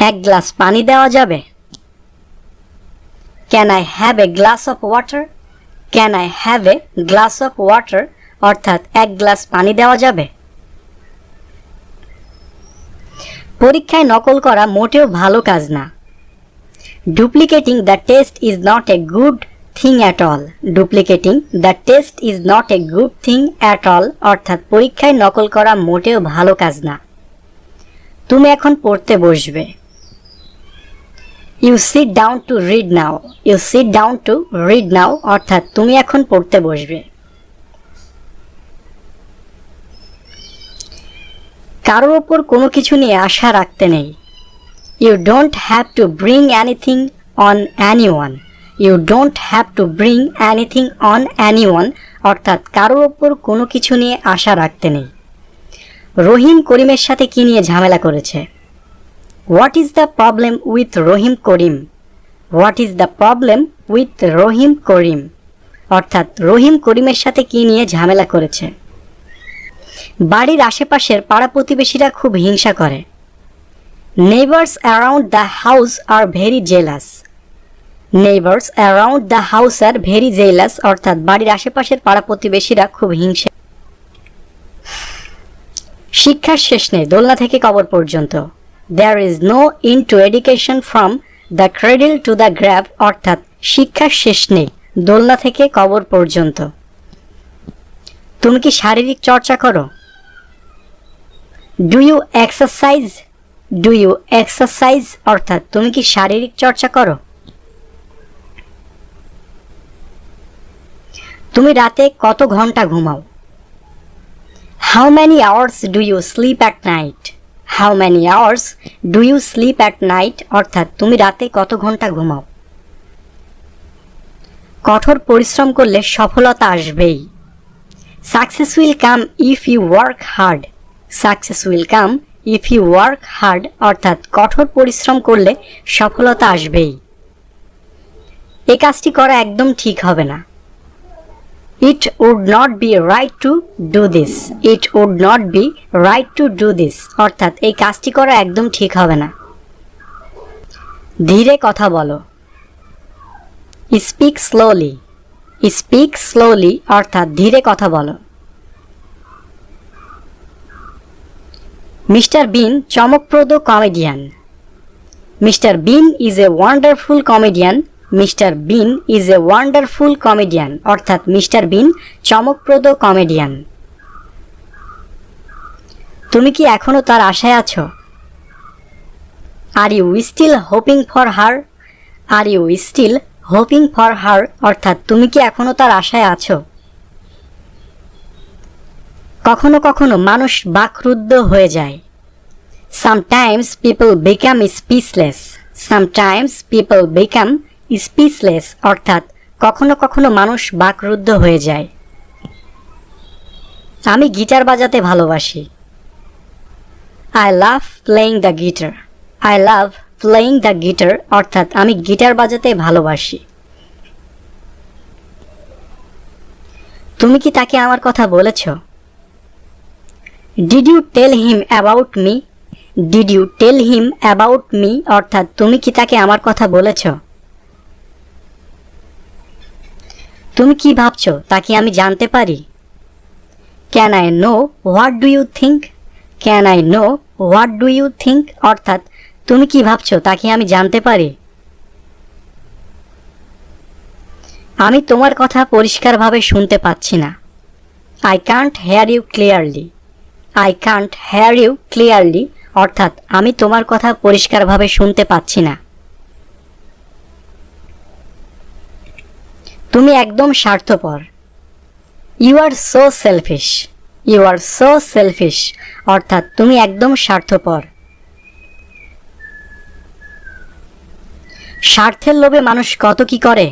এক গ্লাস পানি দেওয়া যাবে? Can I have a glass of water? Can I have a glass of water অর্থাৎ এক গ্লাস পানি দেওয়া যাবে। পরীক্ষায় নকল করা মোটেও ভালো কাজ না। Duplicating the test is not a good thing at all. Duplicating the test is not a good thing at all অর্থাৎ পরীক্ষায় নকল করা মোটেও ভালো কাজ না। তুমি এখন পড়তে বসবে। You sit down to read now. You sit down to read now অর্থাৎ তুমি এখন পড়তে বসবে। কারোর ওপর কোনো কিছু নিয়ে আশা রাখতে নেই। You don't have to bring anything on anyone. You don't have to bring anything on anyone অর্থাৎ কারোর ওপর কোনো কিছু নিয়ে আশা রাখতে নেই। রহিম করিমের সাথে কি নিয়ে ঝামেলা করেছে? What is the problem with Rahim Karim? What is the problem with Rahim Karim অর্থাৎ রহিম করিমের সাথে কি নিয়ে ঝামেলা করেছে। বাড়ির আশেপাশের পাড়া প্রতিবেশীরা খুব হিংসা করে। Neighbours around the house are very jealous. Neighbours around the house are very jealous অর্থাৎ বাড়ির আশেপাশের পাড়া প্রতিবেশীরা খুব হিংসা। শিক্ষার শেষ নেই দোলনা থেকে কবর পর্যন্ত। There is no end to education from the cradle to the grave অর্থাৎ শিক্ষার শেষ নেই দোলনা থেকে কবর পর্যন্ত। তুমি কি শারীরিক চর্চা করো? Do you exercise? Do you exercise অর্থাৎ তুমি কি শারীরিক চর্চা করো? তুমি রাতে কত ঘন্টা ঘুমাও? How many hours do you sleep at night? How many hours do you sleep at night অর্থাৎ তুমি রাতে কত ঘন্টা ঘুমাও? কঠোর পরিশ্রম করলে সফলতা আসবেই। Success will come if you work hard. Success will come if you work hard অর্থাৎ কঠোর পরিশ্রম করলে সফলতা আসবেই। এই কাজটি করা একদম ঠিক হবে না। It would not be right to do this. It would not be right to do this অর্থাৎ এই কাজটি করা একদম ঠিক হবে না। ধীরে কথা বলো। Speak slowly. Speak slowly অর্থাৎ ধীরে কথা বলো। মিস্টার বিন চমকপ্রদ comedian. Mister Bean is a wonderful comedian. Mister Bean is a wonderful comedian অর্থাৎ মিস্টার বিন চমকপ্রদ কমেডিয়ান। তুমি কি এখনো তার আশায় আছো? Are you still hoping for her? Are you still hoping for her অর্থাৎ তুমি কি এখনো তার আশায় আছো? কখনো কখনো মানুষ বাকরুদ্ধ হয়ে যায়। Sometimes people become speechless. Sometimes people become speechless অর্থাৎ কখনো কখনো মানুষ বাকরুদ্ধ হয়ে যায়। আমি গিটার বাজাতে ভালোবাসি। I love playing the guitar. I love playing the guitar অর্থাৎ আমি গিটার বাজাতে ভালোবাসি। তুমি কি তাকে আমার কথা বলেছ? Did you tell him about me? Did you tell him about me অর্থাৎ তুমি কি তাকে আমার কথা বলেছ? তুমি কি ভাবছো তা কি আমি জানতে পারি? Can I know what do you think? Can I know what do you think অর্থাৎ তুমি কি ভাবছো তা কি আমি জানতে পারি? আমি তোমার কথা পরিষ্কারভাবে শুনতে পাচ্ছি না। I can't hear you clearly. I can't hear you clearly অর্থাৎ আমি তোমার কথা পরিষ্কারভাবে শুনতে পাচ্ছি না। তুমি একদম স্বার্থপর। You are so selfish. You are so selfish অর্থাৎ তুমি একদম স্বার্থপর। স্বার্থের লোভে মানুষ কত কি করে?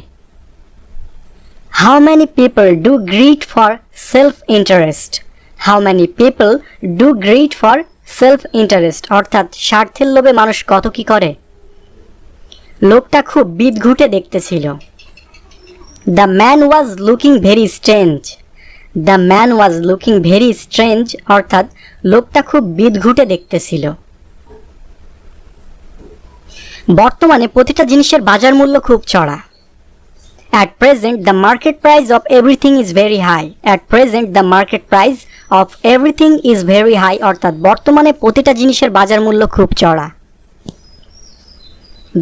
How many people do greed for self-interest? How many people do greed for self-interest অর্থাৎ স্বার্থের লোভে মানুষ কত কি করে? লোকটা খুব বিদঘুটে দেখতে ছিল। The man was looking very strange. The man was looking very strange অর্থাৎ লোকটা খুব বিদঘুটে দেখতে ছিল। বর্তমানে প্রতিটা জিনিসের বাজার মূল্য খুব চড়া। At present, the market price of everything is very high. At present, the market price of everything is very high. অর্থাৎ বর্তমানে প্রতিটা জিনিসের বাজার মূল্য খুব চড়া।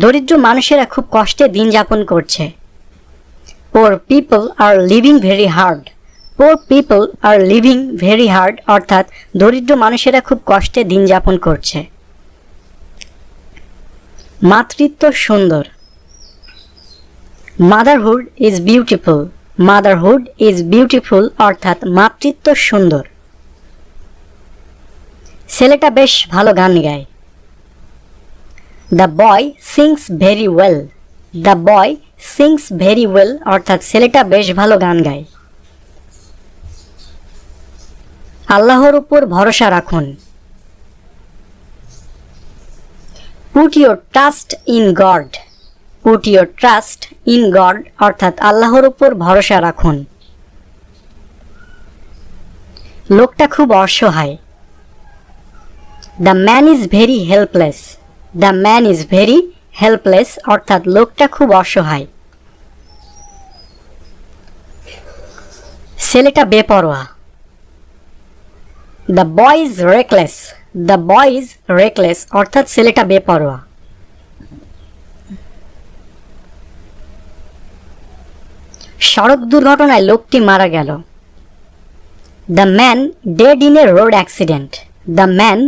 দরিদ্র মানুষেরা খুব কষ্টে দিন যাপন করছে। Poor people are living very hard. Poor people are living very hard. অর্থাৎ দরিদ্র মানুষেরা খুব কষ্টে দিন যাপন করছে। মাতৃত্ব সুন্দর। Motherhood is beautiful. Motherhood is beautiful. অর্থাৎ মাতৃত্ব সুন্দর। ছেলেটা বেশ ভালো গান গায়। The boy sings very well. The boy sings very well. অর্থাৎ ছেলেটা বেশ ভালো গান গায়। আল্লাহর উপর ভরসা রাখুন। Put your trust in God. Put your trust in God. অর্থাৎ আল্লাহর উপর ভরসা রাখুন। লোকটা খুব অসহায়। The man is very helpless. The man is very helpless. অর্থাৎ লোকটা খুব অসহায়। ছেলেটা বেপরোয়া। The boy is reckless. The boy is reckless. অর্থাৎ ছেলেটা বেপরোয়া। সড়ক দুর্ঘটনায় লোকটি মারা গেল। The man died in a road accident. The man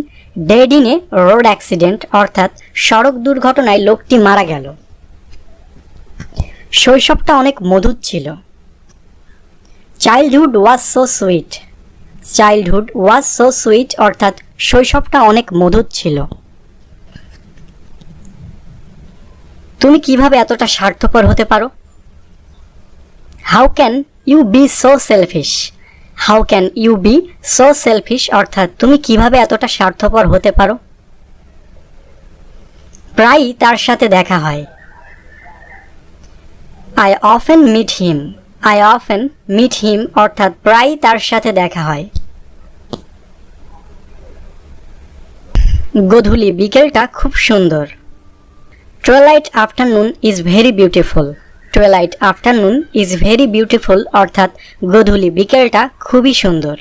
died in a road accident. অর্থাৎ সড়ক দুর্ঘটনায় লোকটি মারা গেল। শৈশবটা অনেক মধুর ছিল। Childhood was so sweet. Childhood was so sweet. অর্থাৎ শৈশবটা অনেক মধুর ছিল। তুমি কিভাবে এতটা স্বার্থপর হতে পারো? How can you be so selfish? How can you be so selfish? অর্থাৎ তুমি কিভাবে এতটা স্বার্থপর হতে পারো? প্রায়ই তার সাথে দেখা হয়। I often meet him. I often meet him. অর্থাৎ প্রায়ই তার সাথে দেখা হয়। গোধূলি বিকেলটা খুব সুন্দর। Twilight afternoon is very beautiful. Twilight afternoon is very beautiful. অর্থাৎ গোধূলি বিকেলটা খুবই সুন্দর।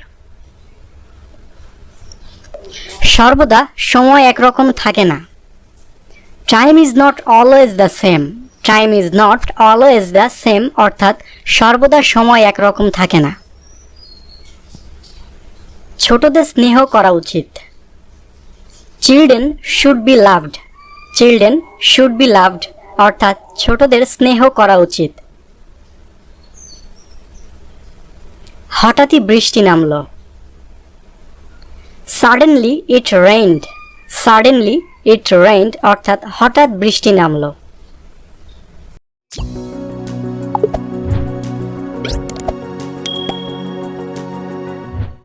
সর্বদা সময় একরকম থাকে না। Time is not always the same. Time is not always the same. অর্থাৎ সর্বদা সময় একরকম থাকে না। ছোটদের স্নেহ করা উচিত। Children should be loved. Children should be loved. অর্থাৎ ছোটদের স্নেহ করা উচিত। হঠাৎই বৃষ্টি নামলো। Suddenly it rained. Suddenly it rained. অর্থাৎ হঠাৎ বৃষ্টি নামলো।